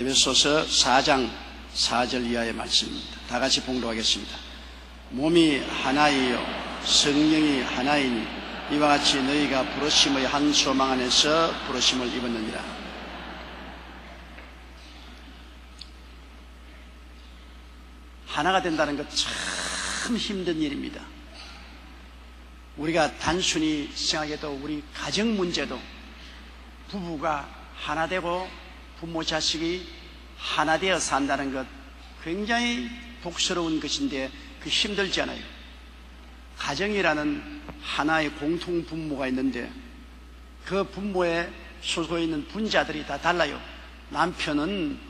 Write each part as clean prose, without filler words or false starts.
에베소서 4장 4절 이하의 말씀입니다. 다 같이 봉독하겠습니다. 몸이 하나이요 성령이 하나이니 이와 같이 너희가 부르심의 한 소망 안에서 부르심을 입었느니라. 하나가 된다는 것 참 힘든 일입니다. 우리가 단순히 생각해도 우리 가정 문제도 부부가 하나 되고 부모 자식이 하나 되어 산다는 것 굉장히 복스러운 것인데 그 힘들지 않아요. 가정이라는 하나의 공통 분모가 있는데 그 분모에 소속해 있는 분자들이 다 달라요. 남편은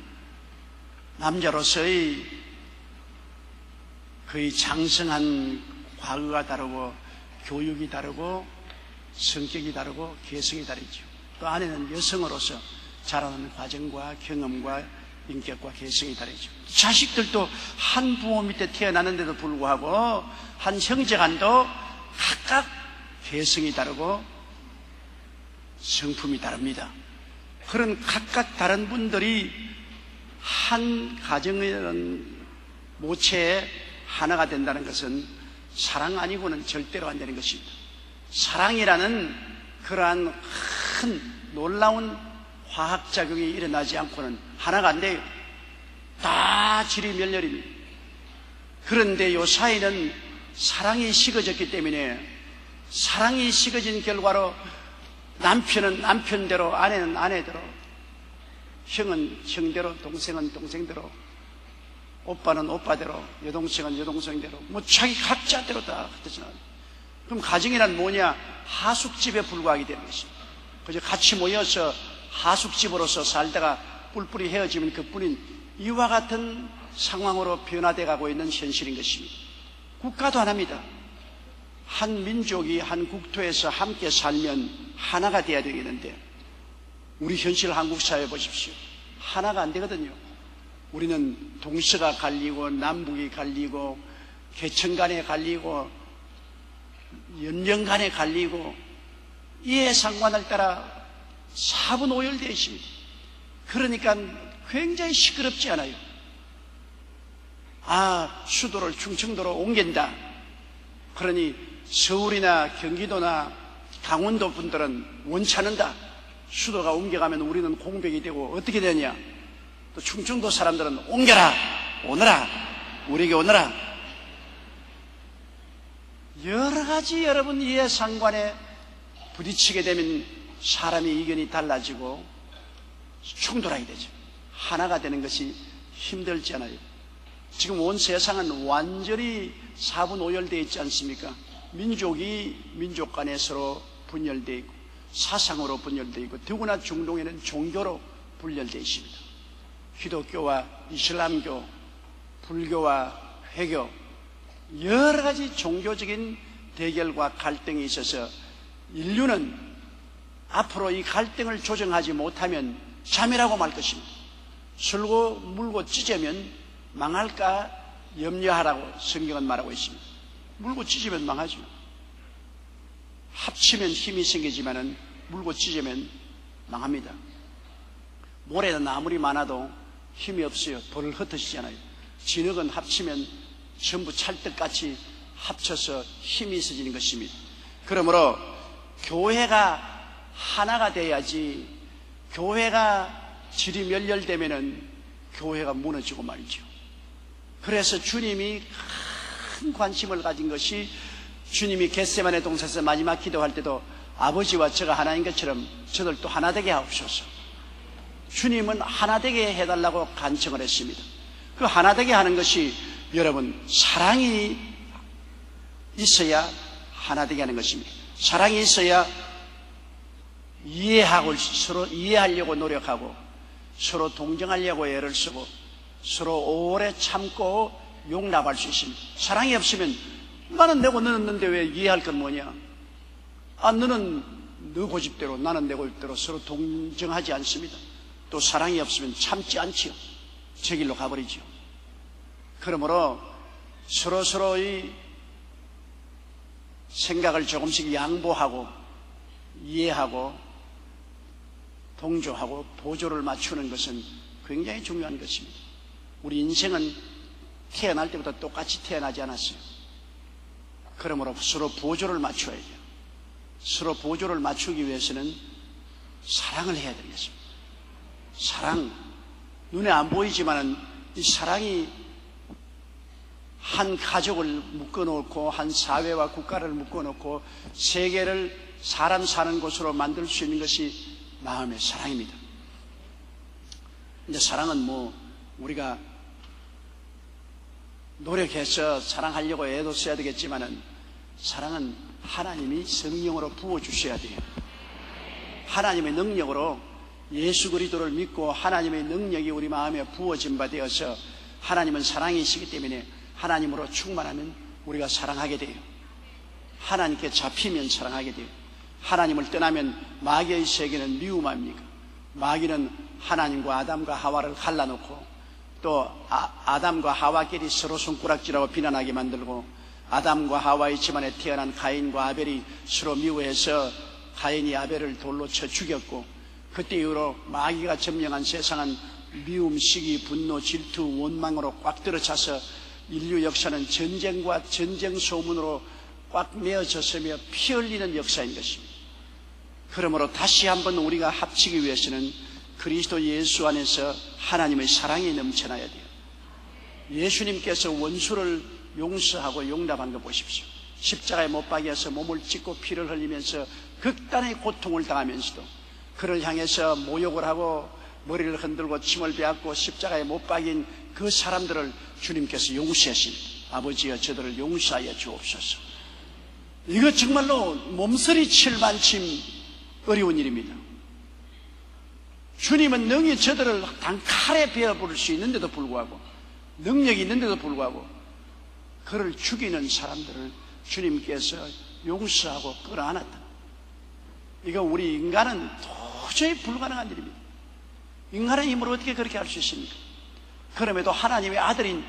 남자로서의 거의 장성한 과거가 다르고 교육이 다르고 성격이 다르고 개성이 다르죠. 또 아내는 여성으로서 자라는 과정과 경험과 인격과 개성이 다르죠. 자식들도 한 부모 밑에 태어나는데도 불구하고 한 형제간도 각각 개성이 다르고 성품이 다릅니다. 그런 각각 다른 분들이 한 가정의 모체에 하나가 된다는 것은 사랑 아니고는 절대로 안 되는 것입니다. 사랑이라는 그러한 큰 놀라운 화학작용이 일어나지 않고는 하나가 안 돼요. 다 지리멸렬입니다. 그런데 요 사이는 사랑이 식어졌기 때문에 사랑이 식어진 결과로 남편은 남편대로 아내는 아내대로 형은 형대로 동생은 동생대로 오빠는 오빠대로 여동생은 여동생대로 뭐 자기 각자대로 다 그렇잖아요. 그럼 가정이란 뭐냐? 하숙집에 불과하게 되는 것입니다. 그저 같이 모여서 하숙집으로서 살다가 뿔뿔이 헤어지면 그뿐인 이와 같은 상황으로 변화되어 가고 있는 현실인 것입니다. 국가도 하나입니다. 한 민족이 한 국토에서 함께 살면 하나가 되어야 되겠는데 우리 현실 한국 사회 보십시오. 하나가 안 되거든요. 우리는 동서가 갈리고 남북이 갈리고 계층 간에 갈리고 연령 간에 갈리고 이해 상관을 따라 사분오열되어 있습니다. 그러니까 굉장히 시끄럽지 않아요. 수도를 충청도로 옮긴다. 그러니 서울이나 경기도나 강원도 분들은 원치 않는다. 수도가 옮겨가면 우리는 공백이 되고 어떻게 되냐? 또 충청도 사람들은 옮겨라, 오너라, 우리에게 오너라. 여러 가지 여러분 이해상관에 부딪히게 되면 사람의 의견이 달라지고 충돌하게 되죠. 하나가 되는 것이 힘들지 않아요. 지금 온 세상은 완전히 사분오열되어 있지 않습니까? 민족이 민족 간에 서로 분열되어 있고 사상으로 분열되어 있고 더구나 중동에는 종교로 분열되어 있습니다. 기독교와 이슬람교, 불교와 회교 여러 가지 종교적인 대결과 갈등이 있어서 인류는 앞으로 이 갈등을 조정하지 못하면 자멸하고 말 것입니다. 술고 물고 찢으면 망할까 염려하라고 성경은 말하고 있습니다. 물고 찢으면 망하죠. 합치면 힘이 생기지만은 물고 찢으면 망합니다. 모래는 아무리 많아도 힘이 없어요. 돌을 흩어지잖아요. 진흙은 합치면 전부 찰떡같이 합쳐서 힘이 있어지는 것입니다. 그러므로 교회가 하나가 돼야지 교회가 지리멸렬되면은 교회가 무너지고 말이죠. 그래서 주님이 큰 관심을 가진 것이 주님이 겟세마네 동산에서 마지막 기도할 때도 아버지와 저가 하나인 것처럼 저들도 하나 되게 하옵소서. 주님은 하나 되게 해달라고 간청을 했습니다. 그 하나 되게 하는 것이 여러분 사랑이 있어야 하나 되게 하는 것입니다. 사랑이 있어야 이해하고 서로 이해하려고 노력하고 서로 동정하려고 애를 쓰고 서로 오래 참고 용납할 수 있습니다. 사랑이 없으면 나는 내고 너는 너인데 왜 이해할 건 뭐냐? 너는 너 고집대로 나는 내 고집대로 서로 동정하지 않습니다. 또 사랑이 없으면 참지 않지요. 제 길로 가버리죠. 그러므로 서로서로의 생각을 조금씩 양보하고 이해하고 동조하고 보조를 맞추는 것은 굉장히 중요한 것입니다. 우리 인생은 태어날 때부터 똑같이 태어나지 않았어요. 그러므로 서로 보조를 맞춰야 돼요. 서로 보조를 맞추기 위해서는 사랑을 해야 되겠습니다. 사랑, 눈에 안 보이지만은 이 사랑이 한 가족을 묶어놓고 한 사회와 국가를 묶어놓고 세계를 사람 사는 곳으로 만들 수 있는 것이 마음의 사랑입니다. 이제 사랑은 우리가 노력해서 사랑하려고 애도 써야 되겠지만은 사랑은 하나님이 성령으로 부어주셔야 돼요. 하나님의 능력으로 예수 그리스도를 믿고 하나님의 능력이 우리 마음에 부어진 바 되어서 하나님은 사랑이시기 때문에 하나님으로 충만하면 우리가 사랑하게 돼요. 하나님께 잡히면 사랑하게 돼요. 하나님을 떠나면 마귀의 세계는 미움합니까? 마귀는 하나님과 아담과 하와를 갈라놓고 또 아담과 하와끼리 서로 손가락질하고 비난하게 만들고 아담과 하와의 집안에 태어난 가인과 아벨이 서로 미워해서 가인이 아벨을 돌로 쳐 죽였고 그때 이후로 마귀가 점령한 세상은 미움, 시기, 분노, 질투, 원망으로 꽉 들어차서 인류 역사는 전쟁과 전쟁 소문으로 꽉 메어졌으며 피 흘리는 역사인 것입니다. 그러므로 다시 한번 우리가 합치기 위해서는 그리스도 예수 안에서 하나님의 사랑이 넘쳐나야 돼요. 예수님께서 원수를 용서하고 용납한 거 보십시오. 십자가에 못 박여서 몸을 찢고 피를 흘리면서 극단의 고통을 당하면서도 그를 향해서 모욕을 하고 머리를 흔들고 침을 베었고 십자가에 못 박인 그 사람들을 주님께서 용서하신 아버지여 저들을 용서하여 주옵소서. 이거 정말로 몸서리칠 만큼 어려운 일입니다. 주님은 능히 저들을 단칼에 베어버릴 수 있는데도 불구하고 능력이 있는데도 불구하고 그를 죽이는 사람들을 주님께서 용서하고 끌어안았다. 이거 우리 인간은 도저히 불가능한 일입니다. 인간의 힘으로 어떻게 그렇게 할 수 있습니까? 그럼에도 하나님의 아들인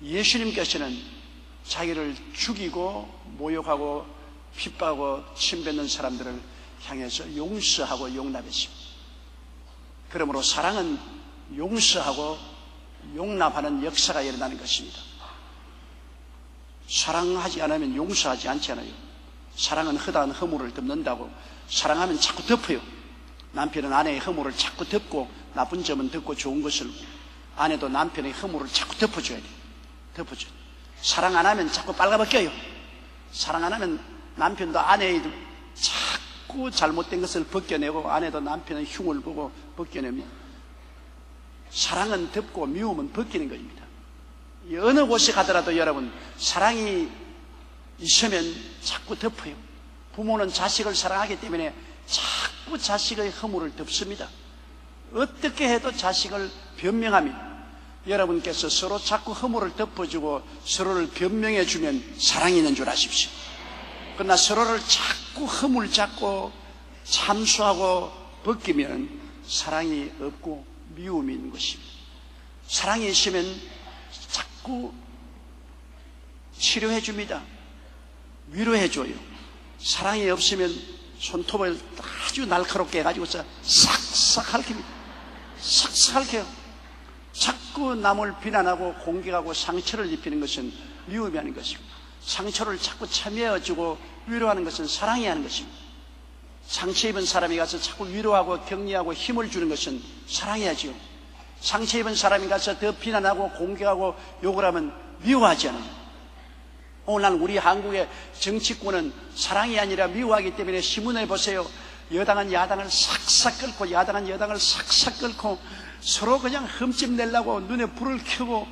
예수님께서는 자기를 죽이고 모욕하고 핍박하고 침뱉는 사람들을 향해서 용서하고 용납했습니다. 그러므로 사랑은 용서하고 용납하는 역사가 일어나는 것입니다. 사랑하지 않으면 용서하지 않잖아요. 사랑은 허다한 허물을 덮는다고. 사랑하면 자꾸 덮어요. 남편은 아내의 허물을 자꾸 덮고 나쁜 점은 덮고 좋은 것을, 아내도 남편의 허물을 자꾸 덮어줘야 돼요. 덮어줘야 돼요. 사랑 안 하면 자꾸 빨가벗겨요. 사랑 안 하면 남편도 아내의 자꾸 잘못된 것을 벗겨내고 아내도 남편의 흉을 보고 벗겨냅니다. 사랑은 덮고 미움은 벗기는 것입니다. 어느 곳에 가더라도 여러분 사랑이 있으면 자꾸 덮어요. 부모는 자식을 사랑하기 때문에 자꾸 자식의 허물을 덮습니다. 어떻게 해도 자식을 변명합니다. 여러분께서 서로 자꾸 허물을 덮어주고 서로를 변명해주면 사랑이 있는 줄 아십시오. 그러나 서로를 자꾸 허물 잡고 참수하고 벗기면 사랑이 없고 미움이 있는 것입니다. 사랑이 있으면 자꾸 치료해줍니다. 위로해줘요. 사랑이 없으면 손톱을 아주 날카롭게 해가지고서 싹싹 핥힙니다. 싹싹 핥혀요. 자꾸 남을 비난하고 공격하고 상처를 입히는 것은 미움이 하는 것입니다. 상처를 자꾸 참여해주고 위로하는 것은 사랑이 하는 것입니다. 상처 입은 사람이 가서 자꾸 위로하고 격려하고 힘을 주는 것은 사랑해야지요. 상처 입은 사람이 가서 더 비난하고 공격하고 욕을 하면 미워하지 않아요. 오늘 우리 한국의 정치권은 사랑이 아니라 미워하기 때문에 신문에 보세요. 여당은 야당을 싹싹 끌고 야당은 여당을 싹싹 끌고 서로 그냥 흠집 내려고 눈에 불을 켜고,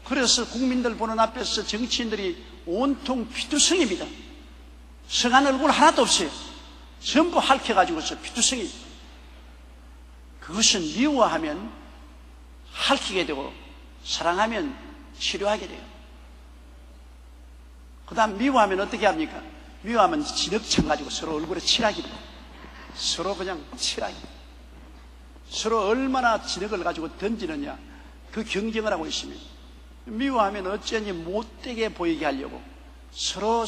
그래서 국민들 보는 앞에서 정치인들이 온통 피투성입니다. 성한 얼굴 하나도 없어요. 전부 핥혀가지고서 피투성이. 그것은 미워하면 핥히게 되고 사랑하면 치료하게 돼요. 그 다음 미워하면 어떻게 합니까? 미워하면 진흙창 가지고 서로 얼굴에 칠하기도, 서로 그냥 칠하기. 서로 얼마나 진흙을 가지고 던지느냐, 그 경쟁을 하고 있습니다. 미워하면 어쩐지 못되게 보이게 하려고 서로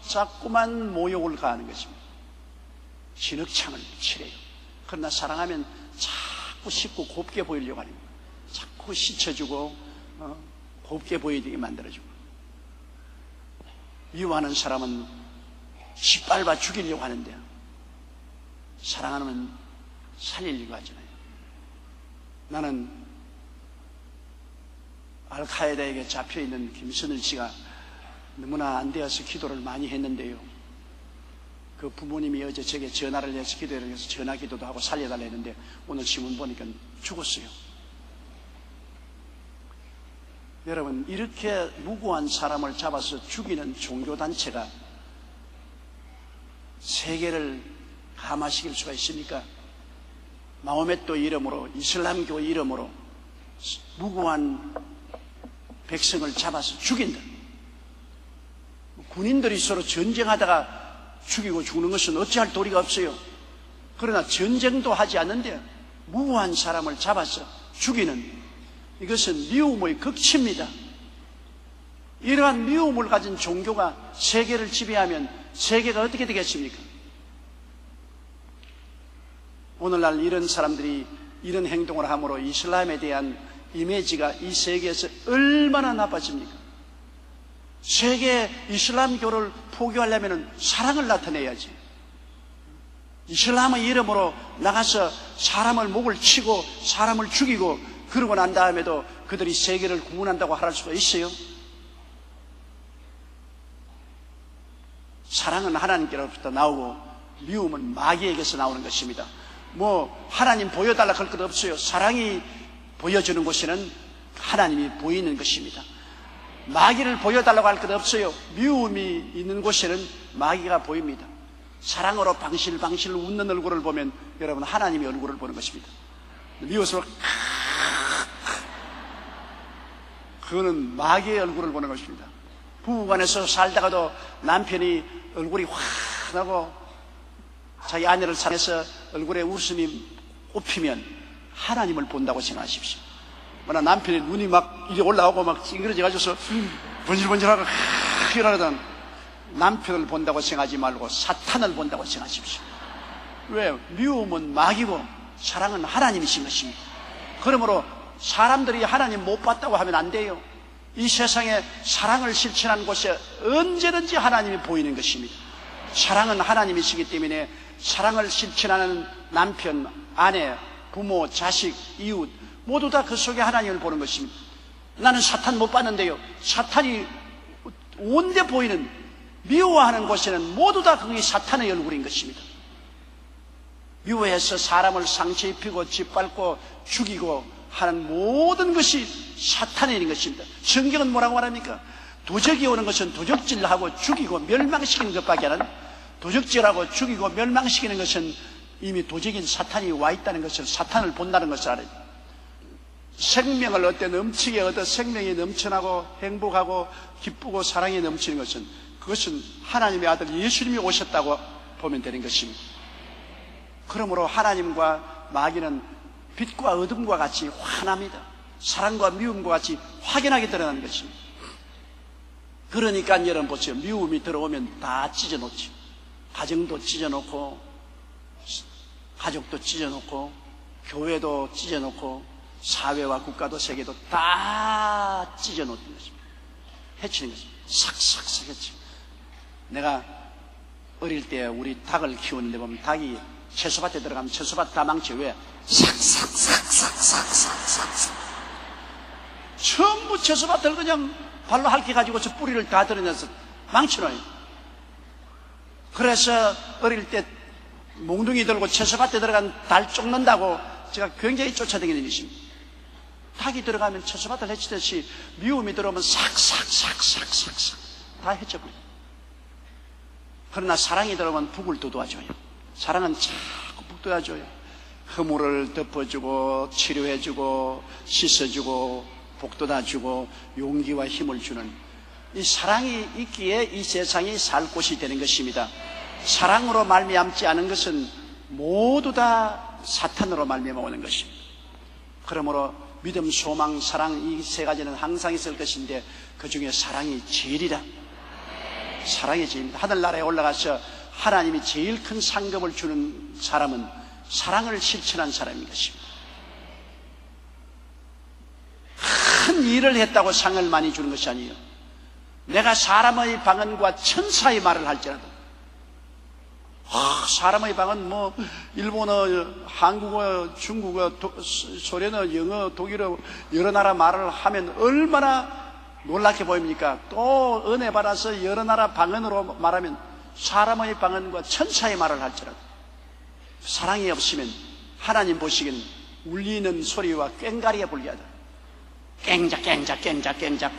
자꾸만 모욕을 가하는 것입니다. 진흙창을 칠해요. 그러나 사랑하면 자꾸 씻고 곱게 보이려고 하는 거예요. 자꾸 씻어주고 곱게 보이게 만들어주고. 미워하는 사람은 짓밟아 죽이려고 하는데 사랑하면 살리려고 하잖아요. 나는 알카에다에게 잡혀있는 김선일 씨가 너무나 안 되어서 기도를 많이 했는데요. 그 부모님이 어제 제게 전화를 해서 기도를 해서 전화 기도도 하고 살려달라 했는데 오늘 신문 보니까 죽었어요. 여러분, 이렇게 무고한 사람을 잡아서 죽이는 종교단체가 세계를 감화시킬 수가 있습니까? 마호메트 이름으로, 이슬람교 이름으로 무고한 백성을 잡아서 죽인다. 군인들이 서로 전쟁하다가 죽이고 죽는 것은 어찌할 도리가 없어요. 그러나 전쟁도 하지 않는데 무고한 사람을 잡아서 죽이는, 이것은 미움의 극치입니다. 이러한 미움을 가진 종교가 세계를 지배하면 세계가 어떻게 되겠습니까? 오늘날 이런 사람들이 이런 행동을 함으로 이슬람에 대한 이미지가 이 세계에서 얼마나 나빠집니까? 세계 이슬람교를 포기하려면 사랑을 나타내야지. 이슬람의 이름으로 나가서 사람을 목을 치고 사람을 죽이고 그러고 난 다음에도 그들이 세계를 구원한다고 할 수가 있어요? 사랑은 하나님께로부터 나오고 미움은 마귀에게서 나오는 것입니다. 하나님 보여달라 할 것 없어요. 사랑이 보여주는 곳에는 하나님이 보이는 것입니다. 마귀를 보여달라고 할 것 없어요. 미움이 있는 곳에는 마귀가 보입니다. 사랑으로 방실방실 웃는 얼굴을 보면 여러분 하나님의 얼굴을 보는 것입니다. 미워서 그거는 마귀의 얼굴을 보는 것입니다. 부부간에서 살다가도 남편이 얼굴이 환하고 자기 아내를 사랑해서 얼굴에 웃음이 꼽히면 하나님을 본다고 생각하십시오. 남편의 눈이 막 이리 올라오고 막 찡그러져가지고서 번질번질하고 이러던 남편을 본다고 생각하지 말고 사탄을 본다고 생각하십시오. 왜? 미움은 마귀고 사랑은 하나님이신 것입니다. 그러므로 사람들이 하나님 못 봤다고 하면 안 돼요. 이 세상에 사랑을 실천하는 곳에 언제든지 하나님이 보이는 것입니다. 사랑은 하나님이시기 때문에 사랑을 실천하는 남편, 아내, 부모, 자식, 이웃 모두 다 그 속에 하나님을 보는 것입니다. 나는 사탄 못 봤는데요. 사탄이 온데 보이는 미워하는 곳에는 모두 다 그게 사탄의 얼굴인 것입니다. 미워해서 사람을 상처 입히고 짓밟고 죽이고 하는 모든 것이 사탄의 일인 것입니다. 성경은 뭐라고 말합니까? 도적이 오는 것은 도적질하고 죽이고 멸망시키는 것밖에 안 합니다. 도적질하고 죽이고 멸망시키는 것은 이미 도적인 사탄이 와 있다는 것을, 사탄을 본다는 것을 알아요. 생명을 얻되 넘치게 얻어 생명이 넘쳐나고 행복하고 기쁘고 사랑이 넘치는 것은, 그것은 하나님의 아들 예수님이 오셨다고 보면 되는 것입니다. 그러므로 하나님과 마귀는 빛과 어둠과 같이 환합니다. 사랑과 미움과 같이 확연하게 드러나는 것입니다. 그러니까 여러분 보세요. 미움이 들어오면 다 찢어놓죠. 가정도 찢어놓고, 가족도 찢어놓고, 교회도 찢어놓고, 사회와 국가도 세계도 다 찢어놓는 것입니다. 해치는 것입니다. 삭삭삭 해치. 내가 어릴 때 우리 닭을 키우는데 보면 닭이 채소밭에 들어가면 채소밭 다 망쳐. 왜? 삭삭삭삭삭삭삭. 전부 채소밭을 그냥 발로 핥혀가지고 저 뿌리를 다 드러내서 망쳐놔요. 그래서 어릴 때 몽둥이 들고 채소밭에 들어간 달 쫓는다고 제가 굉장히 쫓아다니는 일이십니다. 닭이 들어가면 채소밭을 해치듯이 미움이 들어오면 삭삭삭삭삭삭 다 해쳐버려요. 그러나 사랑이 들어오면 북을 돋워줘요. 사랑은 자꾸 북 돋워줘요. 허물을 덮어주고 치료해주고 씻어주고 복돋아주고 용기와 힘을 주는 이 사랑이 있기에 이 세상이 살 곳이 되는 것입니다. 사랑으로 말미암지 않은 것은 모두 다 사탄으로 말미암아 오는 것입니다. 그러므로 믿음, 소망, 사랑 이 세 가지는 항상 있을 것인데 그 중에 사랑이 제일이다. 사랑이 제일입니다. 하늘나라에 올라가서 하나님이 제일 큰 상급을 주는 사람은 사랑을 실천한 사람인 것입니다. 큰 일을 했다고 상을 많이 주는 것이 아니에요. 내가 사람의 방언과 천사의 말을 할지라도, 사람의 방언 일본어, 한국어, 중국어, 소련어, 영어, 독일어 여러 나라 말을 하면 얼마나 놀랍게 보입니까? 또 은혜 받아서 여러 나라 방언으로 말하면 사람의 방언과 천사의 말을 할지라도 사랑이 없으면 하나님 보시기엔 울리는 소리와 꽹가리에 불리하다. 꽹작 꽹작 꽹작 꽹작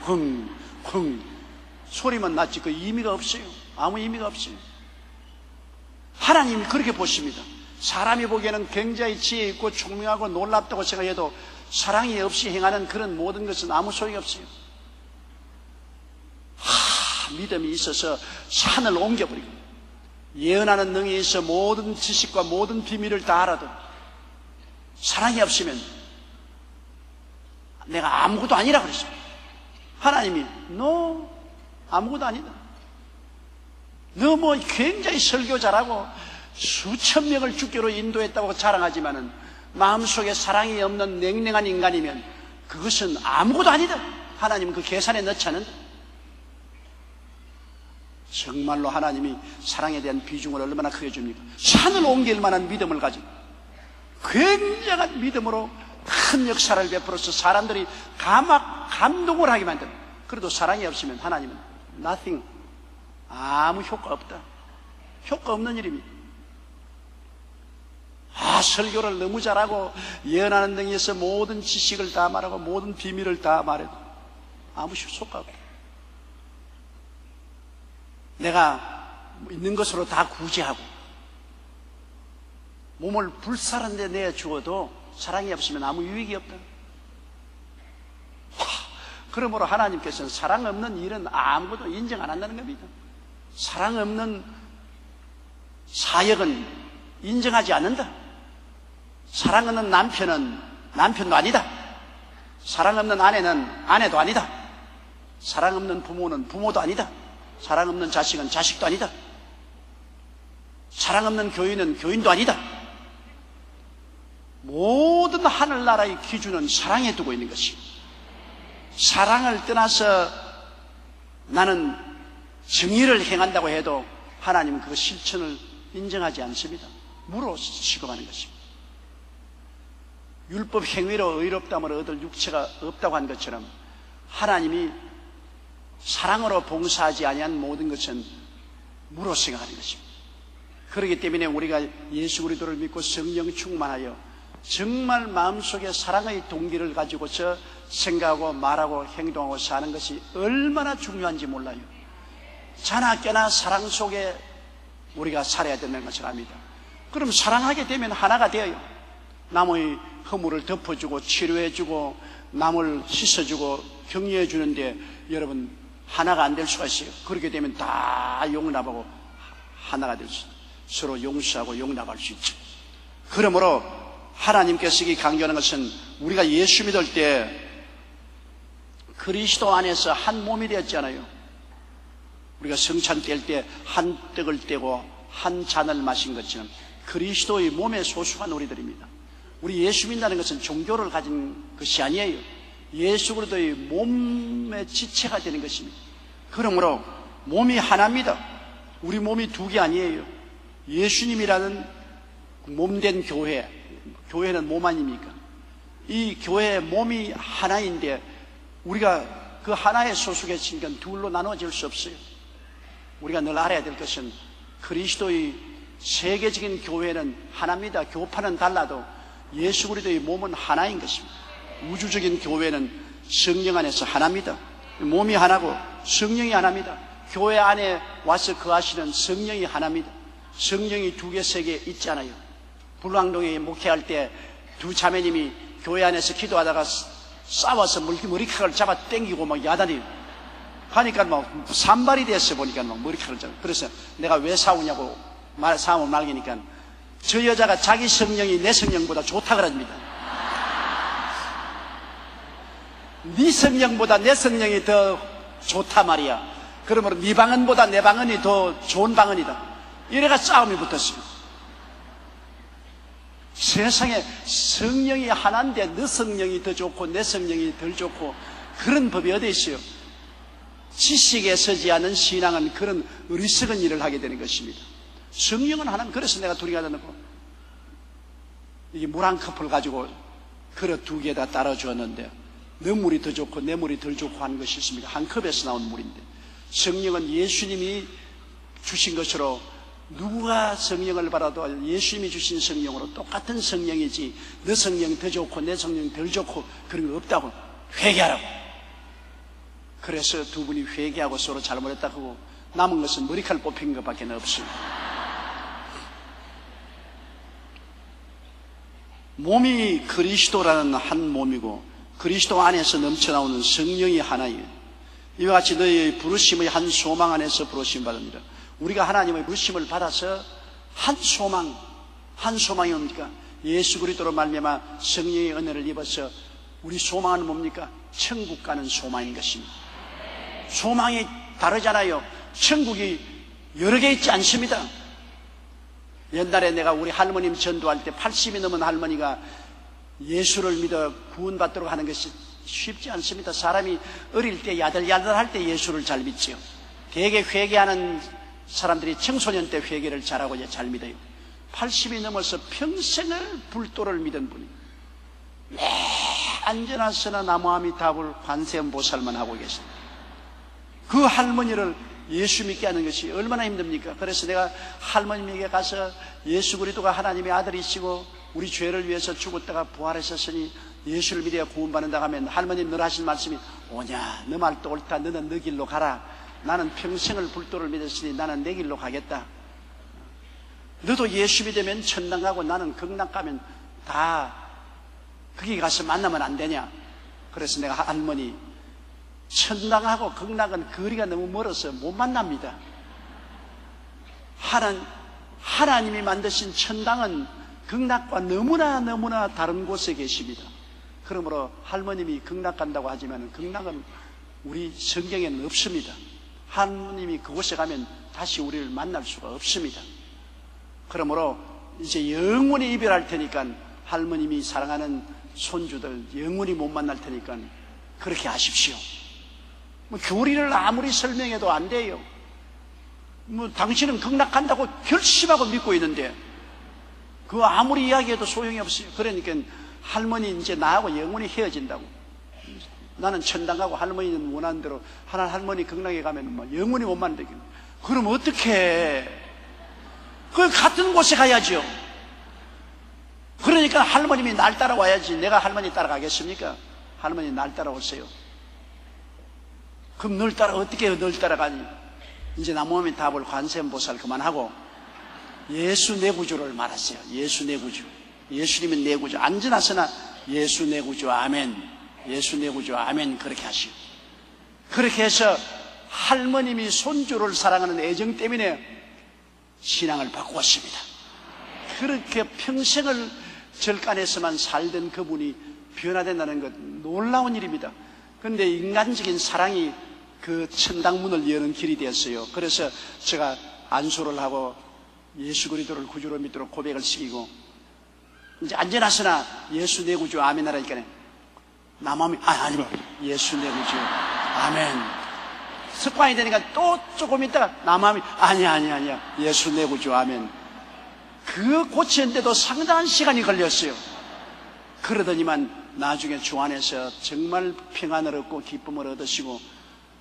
흥흥흥 소리만 났지 그 의미가 없어요. 아무 의미가 없어요. 하나님이 그렇게 보십니다. 사람이 보기에는 굉장히 지혜 있고 총명하고 놀랍다고 생각해도 사랑이 없이 행하는 그런 모든 것은 아무 소용이 없어요. 믿음이 있어서 산을 옮겨버리고 예언하는 능력이 있어 모든 지식과 모든 비밀을 다 알아도 사랑이 없으면 내가 아무것도 아니라 그랬습니다. 하나님이 너 아무것도 아니다. 너 굉장히 설교 잘하고 수천 명을 주께로 인도했다고 자랑하지만은 마음속에 사랑이 없는 냉랭한 인간이면 그것은 아무것도 아니다. 하나님은 그 계산에 넣지 않는다. 정말로 하나님이 사랑에 대한 비중을 얼마나 크게 줍니까? 산을 옮길 만한 믿음을 가지고 굉장한 믿음으로 큰 역사를 베풀어서 사람들이 감동을 하게 만듭니다. 그래도 사랑이 없으면 하나님은 nothing, 아무 효과 없다. 효과 없는 일입니다. 설교를 너무 잘하고 예언하는 등에서 모든 지식을 다 말하고 모든 비밀을 다 말해도 아무 효과 없다. 내가 있는 것으로 다 구제하고 몸을 불사른 데 내주어도 사랑이 없으면 아무 유익이 없다. 그러므로 하나님께서는 사랑 없는 일은 아무것도 인정 안 한다는 겁니다. 사랑 없는 사역은 인정하지 않는다. 사랑 없는 남편은 남편도 아니다. 사랑 없는 아내는 아내도 아니다. 사랑 없는 부모는 부모도 아니다. 사랑 없는 자식은 자식도 아니다. 사랑 없는 교인은 교인도 아니다. 모든 하늘나라의 기준은 사랑에 두고 있는 것이고, 사랑을 떠나서 나는 정의를 행한다고 해도 하나님은 그 실천을 인정하지 않습니다. 무로 취급하는 것입니다. 율법 행위로 의롭다함을 얻을 육체가 없다고 한 것처럼 하나님이 사랑으로 봉사하지 아니한 모든 것은 무로 생각하는 것입니다. 그렇기 때문에 우리가 예수 그리스도를 믿고 성령 충만하여 정말 마음속에 사랑의 동기를 가지고서 생각하고 말하고 행동하고 사는 것이 얼마나 중요한지 몰라요. 자나 깨나 사랑 속에 우리가 살아야 되는 것을 압니다. 그럼 사랑하게 되면 하나가 되어요. 남의 허물을 덮어주고 치료해주고 남을 씻어주고 격려해주는데 여러분 하나가 안 될 수가 있어요. 그렇게 되면 다 용납하고 하나가 될 수 있어요. 서로 용서하고 용납할 수 있죠. 그러므로 하나님께서 이 강조하는 것은 우리가 예수 믿을 때 그리스도 안에서 한 몸이 되었잖아요. 우리가 성찬 뗄 때 한 떡을 떼고 한 잔을 마신 것처럼 그리스도의 몸의 소수가 우리들입니다. 우리 예수 믿는다는 것은 종교를 가진 것이 아니에요. 예수 그리스도의 몸의 지체가 되는 것입니다. 그러므로 몸이 하나입니다. 우리 몸이 두 개 아니에요. 예수님이라는 몸된 교회, 교회는 몸 아닙니까? 이 교회의 몸이 하나인데 우리가 그 하나의 소속했으니까 둘로 나눠질 수 없어요. 우리가 늘 알아야 될 것은 그리스도의 세계적인 교회는 하나입니다. 교파는 달라도 예수 그리스도의 몸은 하나인 것입니다. 우주적인 교회는 성령 안에서 하나입니다. 몸이 하나고 성령이 하나입니다. 교회 안에 와서 거하시는 성령이 하나입니다. 성령이 두 개, 세 개 있지 않아요. 불광동에 목회할 때 두 자매님이 교회 안에서 기도하다가 싸워서 머리카락을 잡아 당기고 막 야단이 하니까 막 산발이 됐어. 보니까 막 머리카락을 잡아. 그래서 내가 왜 싸우냐고 싸움을 말기니까 저 여자가 자기 성령이 내 성령보다 좋다 그럽니다. 네 성령보다 내 성령이 더 좋다 말이야. 그러므로 네 방언보다 내 방언이 더 좋은 방언이다. 이래가 싸움이 붙었어요. 세상에 성령이 하나인데 너 성령이 더 좋고 내 성령이 덜 좋고 그런 법이 어디 있어요? 지식에 서지 않은 신앙은 그런 어리석은 일을 하게 되는 것입니다. 성령은 하나님. 그래서 내가 둘이 가다 놓고 이게 물 한 컵을 가지고 그릇 2개에다 따라 주었는데 너 물이 더 좋고 내 물이 덜 좋고 하는 것이 있습니다. 한 컵에서 나온 물인데 성령은 예수님이 주신 것으로 누가 성령을 받아도 예수님이 주신 성령으로 똑같은 성령이지 너 성령이 더 좋고 내 성령이 덜 좋고 그런 거 없다고. 회개하라고. 그래서 두 분이 회개하고 서로 잘못했다고 하고 남은 것은 머리칼 뽑힌 것밖에 없습니다. 몸이 그리스도라는 한 몸이고 그리스도 안에서 넘쳐나오는 성령이 하나예요. 이와 같이 너희의 부르심의 한 소망 안에서 부르심 받습니다. 우리가 하나님의 부르심을 받아서 한 소망이 뭡니까? 예수 그리스도로 말미암아 성령의 은혜를 입어서 우리 소망은 뭡니까? 천국 가는 소망인 것입니다. 소망이 다르잖아요. 천국이 여러 개 있지 않습니다. 옛날에 내가 우리 할머님 전도할 때 80이 넘은 할머니가 예수를 믿어 구원받도록 하는 것이 쉽지 않습니다. 사람이 어릴 때 야들야들할 때 예수를 잘 믿지요. 대개 회개하는 사람들이 청소년 때 회개를 잘하고 이제 잘 믿어요. 80이 넘어서 평생을 불도를 믿은 분이 안전하서나 나무아미타불 관세음보살만 하고 계십니다. 그 할머니를 예수 믿게 하는 것이 얼마나 힘듭니까? 그래서 내가 할머님에게 가서 예수 그리스도가 하나님의 아들이시고 우리 죄를 위해서 죽었다가 부활하셨으니 예수를 믿어야 구원받는다 하면 할머님 늘 하신 말씀이 오냐 너 말도 옳다. 너는 너 길로 가라. 나는 평생을 불도를 믿었으니 나는 내 길로 가겠다. 너도 예수 믿으면 천당 가고 나는 극락 가면 다 거기 가서 만나면 안 되냐. 그래서 내가 할머니 천당하고 극락은 거리가 너무 멀어서 못 만납니다. 하나님이 만드신 천당은 극락과 너무나 다른 곳에 계십니다. 그러므로 할머님이 극락 간다고 하지만 극락은 우리 성경에는 없습니다. 하나님이 그곳에 가면 다시 우리를 만날 수가 없습니다. 그러므로 이제 영원히 이별할 테니까 할머님이 사랑하는 손주들 영원히 못 만날 테니까 그렇게 하십시오. 교리를 아무리 설명해도 안 돼요. 당신은 극락 간다고 결심하고 믿고 있는데 그거 아무리 이야기해도 소용이 없어요. 그러니까 할머니 이제 나하고 영원히 헤어진다고. 나는 천당 가고 할머니는 원하는 대로 할머니 극락에 가면 영원히 못 만나게. 그럼 어떻게 해? 그 같은 곳에 가야죠. 그러니까 할머님이 날 따라와야지. 내가 할머니 따라가겠습니까? 할머니 날 따라오세요. 그럼 어떻게 널 따라가니? 이제 나무아미 답을 관세음보살 그만하고 예수 내 구주를 말하세요. 예수 내 구주. 예수님은 내 구주. 안전하서나 예수 내 구주 아멘. 예수 내 구주 아멘. 그렇게 하시오. 그렇게 해서 할머님이 손주를 사랑하는 애정 때문에 신앙을 바꾸었습니다. 그렇게 평생을 절간에서만 살던 그분이 변화된다는 것 놀라운 일입니다. 그런데 인간적인 사랑이 그 천당문을 여는 길이 되었어요. 그래서 제가 안수를 하고 예수 그리스도를 구주로 믿도록 고백을 시키고 이제 안전하서나 예수 내 구주 아멘 하라니까 남아미 아니면 예수 내 구주 아멘 습관이 되니까 또 조금 있다가 남아미 아니야 예수 내 구주 아멘. 그 고치는데도 상당한 시간이 걸렸어요. 그러더니만 나중에 주 안에서 정말 평안을 얻고 기쁨을 얻으시고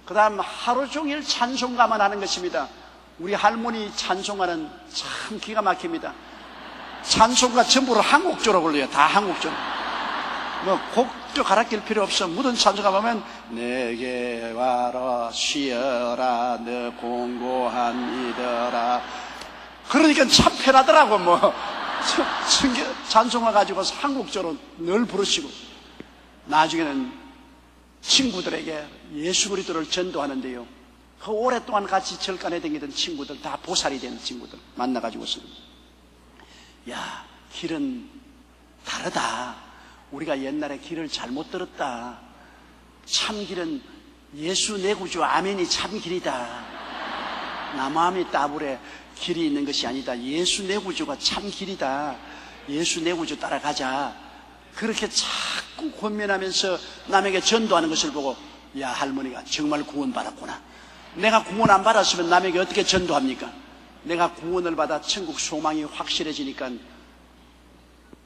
그 다음 하루 종일 찬송가만 하는 것입니다. 우리 할머니 찬송가는 참 기가 막힙니다. 찬송가 전부를 한국조로 불러요. 다 한국조로. 곡도 갈아낄 필요 없어. 모든 찬송가 보면 내게 와라 쉬어라 너 공고한 이들아. 그러니까 참 편하더라고. 찬송가 가지고 한국조로 늘 부르시고 나중에는 친구들에게 예수 그리스도를 전도하는데요. 그 오랫동안 같이 절간에 다니던 친구들 다 보살이 된 친구들 만나가지고서 야 길은 다르다. 우리가 옛날에 길을 잘못 들었다. 참 길은 예수 내 구주 아멘이 참 길이다. 나무아미 따불에 길이 있는 것이 아니다. 예수 내 구주가 참 길이다. 예수 내 구주 따라가자. 그렇게 자꾸 권면하면서 남에게 전도하는 것을 보고, 야, 할머니가 정말 구원받았구나. 내가 구원 안 받았으면 남에게 어떻게 전도합니까? 내가 구원을 받아 천국 소망이 확실해지니까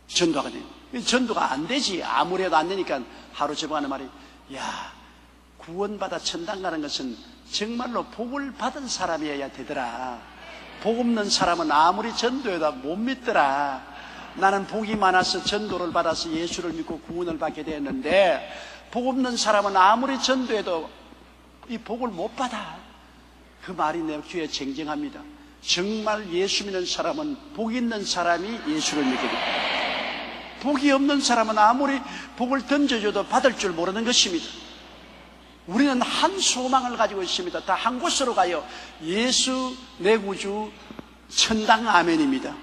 전도하거든요. 전도가 안 되지. 아무래도 안 되니까 하루 저보고 하는 말이, 야, 구원받아 천당 가는 것은 정말로 복을 받은 사람이어야 되더라. 복 없는 사람은 아무리 전도해도 못 믿더라. 나는 복이 많아서 전도를 받아서 예수를 믿고 구원을 받게 되었는데, 복 없는 사람은 아무리 전도해도 이 복을 못 받아. 그 말이 내 귀에 쟁쟁합니다. 정말 예수 믿는 사람은, 복 있는 사람이 예수를 믿게 됩니다. 복이 없는 사람은 아무리 복을 던져줘도 받을 줄 모르는 것입니다. 우리는 한 소망을 가지고 있습니다. 다 한 곳으로 가요. 예수 내 구주 천당 아멘입니다.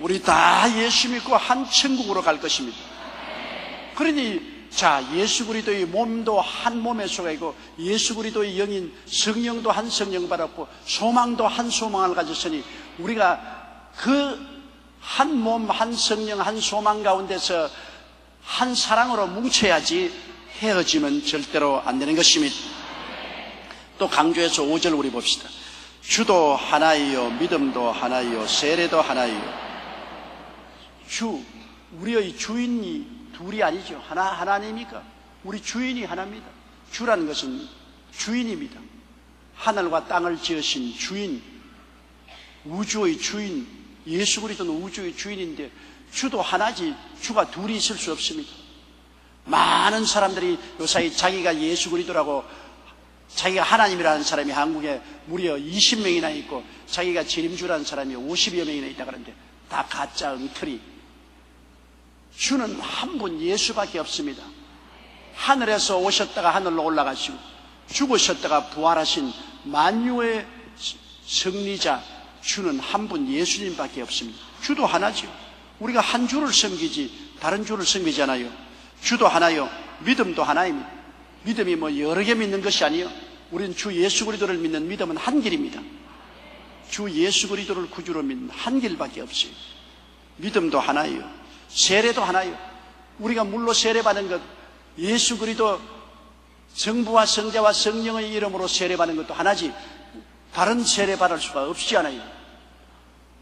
우리 다 예수 믿고 한 천국으로 갈 것입니다. 그러니 자, 예수 그리스도의 몸도 한 몸에 속해 있고, 예수 그리스도의 영인 성령도 한 성령 받았고, 소망도 한 소망을 가졌으니, 우리가 그 한 몸, 한 성령, 한 소망 가운데서 한 사랑으로 뭉쳐야지 헤어지면 절대로 안 되는 것입니다. 또 강조해서 5절 우리 봅시다. 주도 하나이요, 믿음도 하나이요, 세례도 하나이요. 주, 우리의 주인이 둘이 아니죠. 하나님이니까. 우리 주인이 하나입니다. 주라는 것은 주인입니다. 하늘과 땅을 지으신 주인, 우주의 주인, 예수 그리스도는 우주의 주인인데, 주도 하나지 주가 둘이 있을 수 없습니다. 많은 사람들이 요사이 자기가 예수 그리스도라고, 자기가 하나님이라는 사람이 한국에 무려 20명이나 있고, 자기가 재림주라는 사람이 50여 명이나 있다 그러는데, 다 가짜 엉터리. 주는 한 분 예수밖에 없습니다. 하늘에서 오셨다가 하늘로 올라가시고, 죽으셨다가 부활하신 만유의 승리자, 주는 한 분 예수님밖에 없습니다. 주도 하나죠. 우리가 한 주를 섬기지 다른 주를 섬기잖아요. 주도 하나요, 믿음도 하나입니다. 믿음이 뭐 여러 개 믿는 것이 아니에요. 우리는 주 예수 그리스도를 믿는 믿음은 한 길입니다. 주 예수 그리스도를 구주로 믿는 한 길밖에 없어요. 믿음도 하나예요. 세례도 하나예요. 우리가 물로 세례받은 것, 예수 그리스도 성부와 성자와 성령의 이름으로 세례받는 것도 하나지, 다른 세례받을 수가 없지 않아요.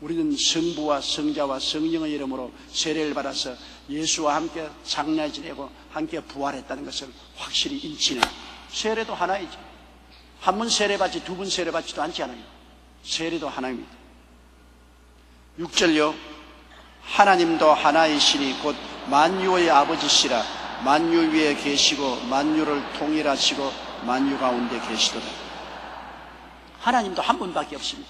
우리는 성부와 성자와 성령의 이름으로 세례를 받아서 예수와 함께 장날 지내고 함께 부활했다는 것을 확실히 인치는 세례도 하나이죠. 한 번 세례받지 두 번 세례받지도 않지 않아요. 세례도 하나입니다. 6절요. 하나님도 하나이시니 곧 만유의 아버지시라. 만유 위에 계시고 만유를 통일하시고 만유 가운데 계시도다. 하나님도 한 분밖에 없습니다.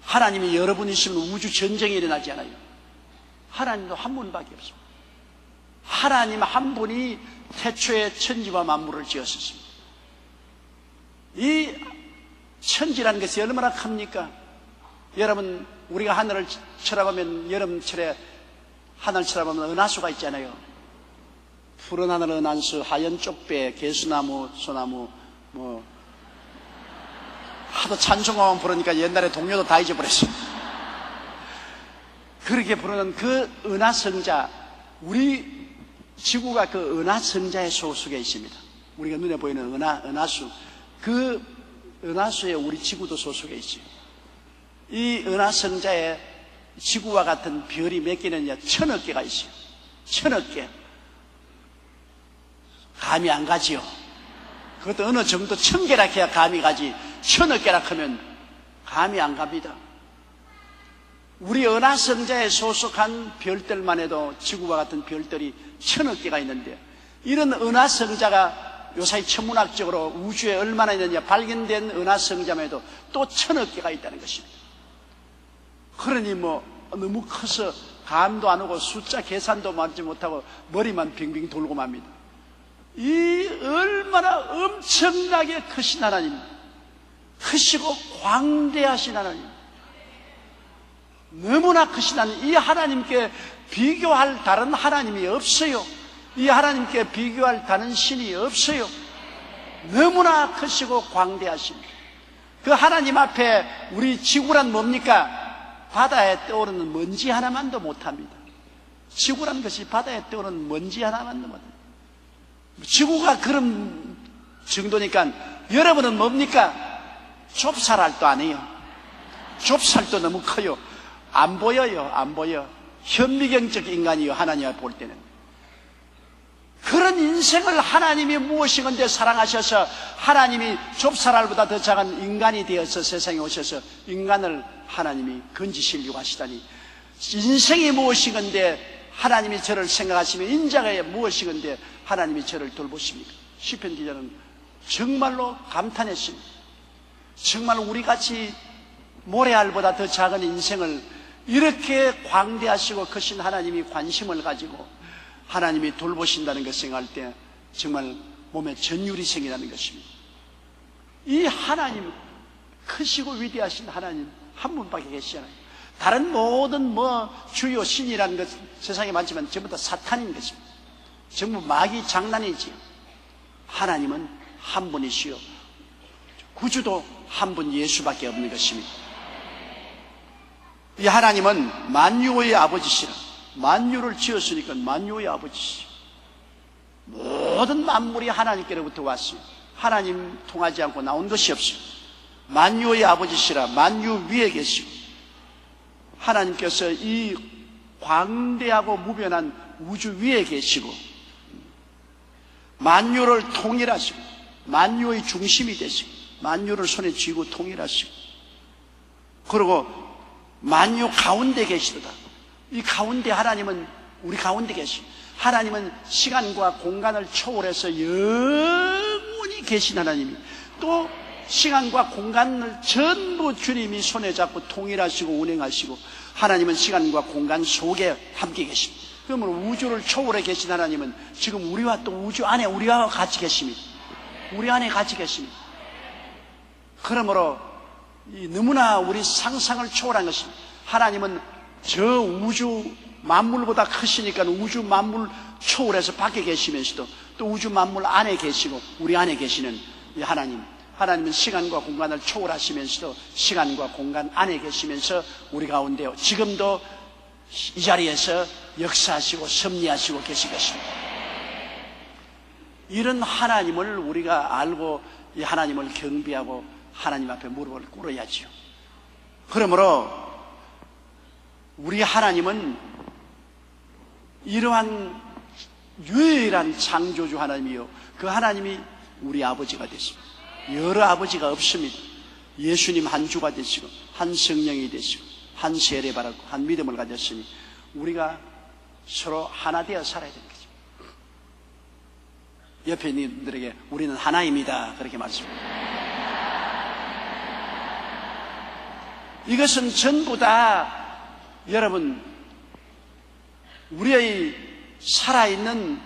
하나님이 여러분 있으면 우주 전쟁이 일어나지 않아요. 하나님도 한 분밖에 없습니다. 하나님 한 분이 태초에 천지와 만물을 지었습니다. 이 천지라는 것이 얼마나 큽니까? 여러분, 우리가 하늘을 쳐다보면 여름철에 하늘 쳐다보면 은하수가 있잖아요. 푸른 하늘 은하수, 하얀 쪽배, 개수나무, 소나무, 하도 찬송가만 부르니까 옛날에 동료도 다 잊어버렸어요. 그렇게 부르는 그 은하성자, 우리 지구가 그 은하성자의 소속에 있습니다. 우리가 눈에 보이는 은하수, 그 은하수에 우리 지구도 소속에 있어요. 이 은하성자에 지구와 같은 별이 몇 개는요, 1000억 개가 있어요. 1000억 개. 감이 안 가지요. 그것도 어느 정도 1000개라 해야 감이 가지, 1000억 개라 하면 감이 안 갑니다. 우리 은하성자에 소속한 별들만 해도 지구와 같은 별들이 1000억 개가 있는데, 이런 은하성자가 요사이 천문학적으로 우주에 얼마나 있느냐, 발견된 은하성자만 해도 또 1000억 개가 있다는 것입니다. 그러니 너무 커서 감도 안 오고 숫자 계산도 맞지 못하고 머리만 빙빙 돌고 맙니다. 이 얼마나 엄청나게 크신 하나님, 크시고 광대하신 하나님, 너무나 크신 하나님, 이 하나님께 비교할 다른 하나님이 없어요. 이 하나님께 비교할 다른 신이 없어요. 너무나 크시고 광대하십니다. 그 하나님 앞에 우리 지구란 뭡니까? 바다에 떠오르는 먼지 하나만도 못합니다. 지구란 것이 바다에 떠오르는 먼지 하나만도 못합니다. 지구가 그런 정도니까 여러분은 뭡니까? 좁쌀알도 아니에요. 좁쌀도 너무 커요. 안 보여요. 안 보여. 현미경적 인간이요. 하나님 앞에 볼 때는. 그런 인생을 하나님이 무엇이건데 사랑하셔서 하나님이 좁쌀알보다 더 작은 인간이 되어서 세상에 오셔서 인간을 하나님이 건지시려고 하시다니, 인생이 무엇이건데 하나님이 저를 생각하시면 인자가 무엇이건데 하나님이 저를 돌보십니까? 시편 기자는 정말로 감탄했습니다. 정말 우리같이 모래알보다 더 작은 인생을 이렇게 광대하시고 크신 하나님이 관심을 가지고 하나님이 돌보신다는 것 생각할 때 정말 몸에 전율이 생기는 것입니다. 이 하나님, 크시고 위대하신 하나님 한 분밖에 계시잖아요. 다른 모든 주요 신이라는 것 세상에 많지만 전부 다 사탄인 것입니다. 전부 마귀 장난이지요. 하나님은 한 분이시요, 구주도 한 분 예수밖에 없는 것입니다. 이 하나님은 만유의 아버지시라. 만유를 지었으니까 만유의 아버지시죠. 모든 만물이 하나님께로부터 왔어요. 하나님 통하지 않고 나온 것이 없어요. 만유의 아버지시라. 만유 위에 계시고 하나님께서 이 광대하고 무변한 우주 위에 계시고 만유를 통일하시고 만유의 중심이 되시고 만유를 손에 쥐고 통일하시고 그리고 만유 가운데 계시도다. 이 가운데 하나님은 우리 가운데 계시고 하나님은 시간과 공간을 초월해서 영원히 계신 하나님이 또 시간과 공간을 전부 주님이 손에 잡고 통일하시고 운행하시고 하나님은 시간과 공간 속에 함께 계십니다. 그러면 우주를 초월해 계신 하나님은 지금 우리와 또 우주 안에 우리와 같이 계십니다. 우리 안에 같이 계십니다. 그러므로 너무나 우리 상상을 초월한 것입니다. 하나님은 저 우주 만물보다 크시니까 우주 만물 초월해서 밖에 계시면서도 또 우주 만물 안에 계시고 우리 안에 계시는 이 하나님은 시간과 공간을 초월하시면서도 시간과 공간 안에 계시면서 우리 가운데 지금도 이 자리에서 역사하시고 섭리하시고 계실 것입니다. 이런 하나님을 우리가 알고 이 하나님을 경배하고 하나님 앞에 무릎을 꿇어야지요. 그러므로 우리 하나님은 이러한 유일한 창조주 하나님이요, 그 하나님이 우리 아버지가 되십니다. 여러 아버지가 없습니다. 예수님 한 주가 되시고 한 성령이 되시고 한 세례 받았고 한 믿음을 가졌으니 우리가 서로 하나 되어 살아야 되는 거죠. 옆에 있는 분들에게 우리는 하나입니다, 그렇게 말씀합니다. 이것은 전부 다 여러분 우리의 살아있는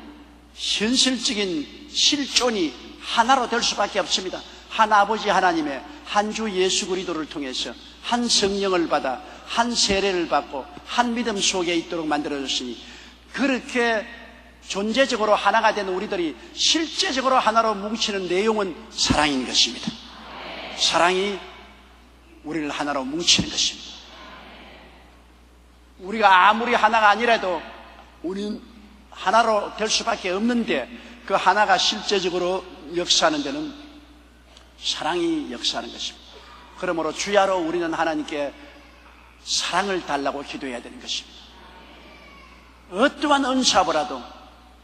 현실적인 실존이 하나로 될 수밖에 없습니다. 한 아버지 하나님의 한 주 예수 그리스도를 통해서 한 성령을 받아 한 세례를 받고 한 믿음 속에 있도록 만들어졌으니 그렇게 존재적으로 하나가 된 우리들이 실제적으로 하나로 뭉치는 내용은 사랑인 것입니다. 사랑이 우리를 하나로 뭉치는 것입니다. 우리가 아무리 하나가 아니라도 우리는 하나로 될 수밖에 없는데 그 하나가 실제적으로 역사하는 데는 사랑이 역사하는 것입니다. 그러므로 주야로 우리는 하나님께 사랑을 달라고 기도해야 되는 것입니다. 어떠한 은사보라도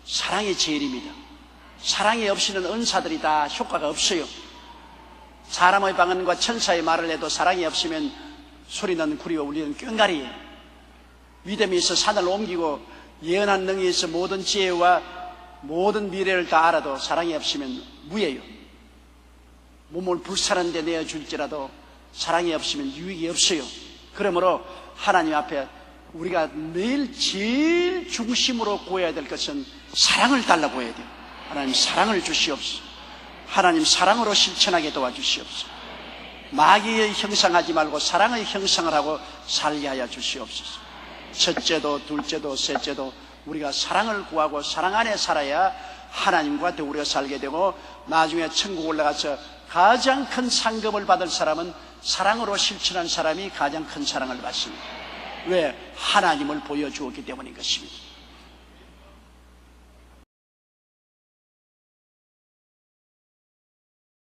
사랑이 제일입니다. 사랑이 없이는 은사들이 다 효과가 없어요. 사람의 방언과 천사의 말을 해도 사랑이 없으면 소리나는 구리와 울리는 꽹가리예요. 믿음이 있어 산을 옮기고 예언한 능이 있어 모든 지혜와 모든 미래를 다 알아도 사랑이 없으면 무예요. 몸을 불사른 데 내어줄지라도 사랑이 없으면 유익이 없어요. 그러므로 하나님 앞에 우리가 매일 제일 중심으로 구해야 될 것은 사랑을 달라고 해야 돼요. 하나님 사랑을 주시옵소서. 하나님 사랑으로 실천하게 도와주시옵소서. 마귀의 형상하지 말고 사랑의 형상을 하고 살게 하여 주시옵소서. 첫째도 둘째도 셋째도 우리가 사랑을 구하고 사랑 안에 살아야 하나님과 우리가 살게 되고 나중에 천국 올라가서 가장 큰 상급을 받을 사람은 사랑으로 실천한 사람이 가장 큰 사랑을 받습니다. 왜? 하나님을 보여주었기 때문인 것입니다.